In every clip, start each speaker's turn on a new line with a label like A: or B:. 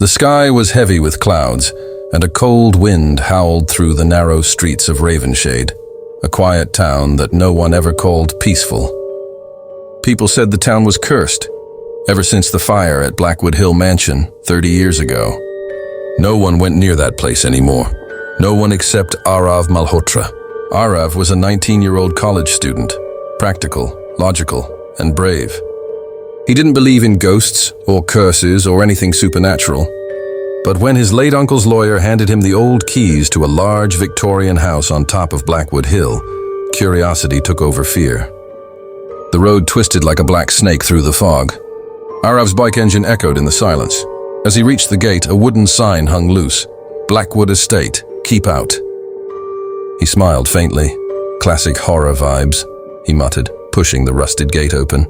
A: The sky was heavy with clouds, and a cold wind howled through the narrow streets of Ravenshade, a quiet town that no one ever called peaceful. People said the town was cursed, ever since the fire at Blackwood Hill mansion 30 years ago. No one went near that place anymore. No one except Aarav Malhotra. Aarav was a 19-year-old college student, practical, logical, and brave. He didn't believe in ghosts or curses or anything supernatural. But when his late uncle's lawyer handed him the old keys to a large Victorian house on top of Blackwood Hill, curiosity took over fear. The road twisted like a black snake through the fog. Aarav's bike engine echoed in the silence. As he reached the gate, a wooden sign hung loose. Blackwood Estate, keep out. He smiled faintly. Classic horror vibes, he muttered, pushing the rusted gate open.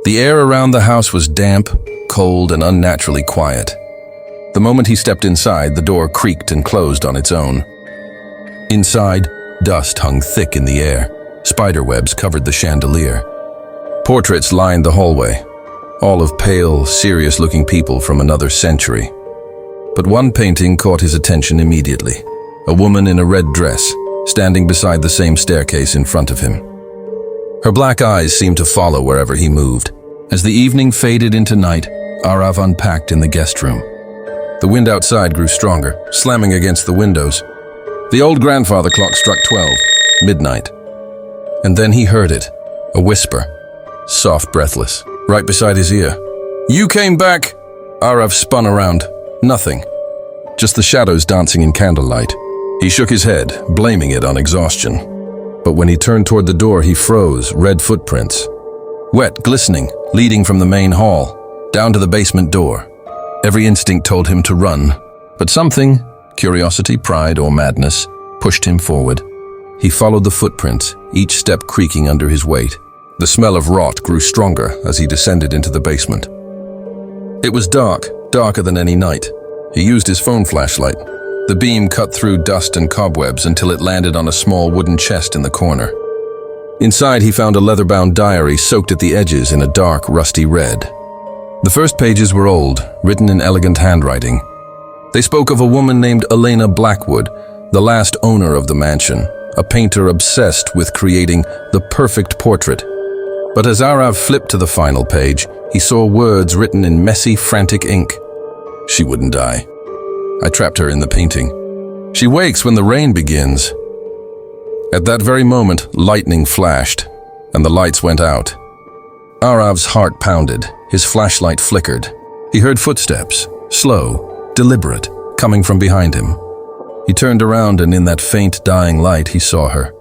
A: The air around the house was damp, cold, and unnaturally quiet. The moment he stepped inside, the door creaked and closed on its own. Inside, dust hung thick in the air. Spiderwebs covered the chandelier. Portraits lined the hallway, all of pale, serious-looking people from another century. But one painting caught his attention immediately. A woman in a red dress, standing beside the same staircase in front of him. Her black eyes seemed to follow wherever he moved. As the evening faded into night, Aarav unpacked in the guest room. The wind outside grew stronger, slamming against the windows. The old grandfather clock struck 12, midnight. And then he heard it, a whisper, soft, breathless, right beside his ear. "You came back!" Aarav spun around. Nothing. Just the shadows dancing in candlelight. He shook his head, blaming it on exhaustion. But when he turned toward the door, he froze, red footprints. Wet, glistening, leading from the main hall, down to the basement door. Every instinct told him to run, but something, curiosity, pride, or madness, pushed him forward. He followed the footprints, each step creaking under his weight. The smell of rot grew stronger as he descended into the basement. It was dark, darker than any night. He used his phone flashlight. The beam cut through dust and cobwebs until it landed on a small wooden chest in the corner. Inside, he found a leather-bound diary soaked at the edges in a dark, rusty red. The first pages were old, written in elegant handwriting. They spoke of a woman named Elena Blackwood, the last owner of the mansion, a painter obsessed with creating the perfect portrait. But as Aarav flipped to the final page, he saw words written in messy, frantic ink. "She wouldn't die. I trapped her in the painting. She wakes when the rain begins." At that very moment, lightning flashed, and the lights went out. Aarav's heart pounded, his flashlight flickered. He heard footsteps, slow, deliberate, coming from behind him. He turned around, and in that faint, dying light, he saw her.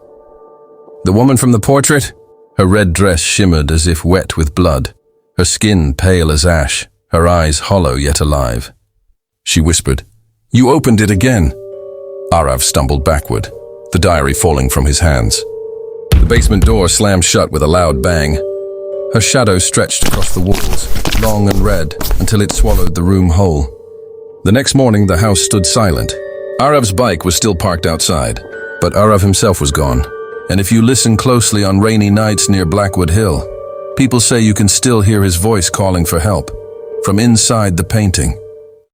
A: The woman from the portrait? Her red dress shimmered as if wet with blood, her skin pale as ash, her eyes hollow yet alive. She whispered, "You opened it again." Aarav stumbled backward, the diary falling from his hands. The basement door slammed shut with a loud bang. Her shadow stretched across the walls, long and red, until it swallowed the room whole. The next morning, the house stood silent. Aarav's bike was still parked outside, but Aarav himself was gone. And if you listen closely on rainy nights near Blackwood Hill, people say you can still hear his voice calling for help, from inside the painting.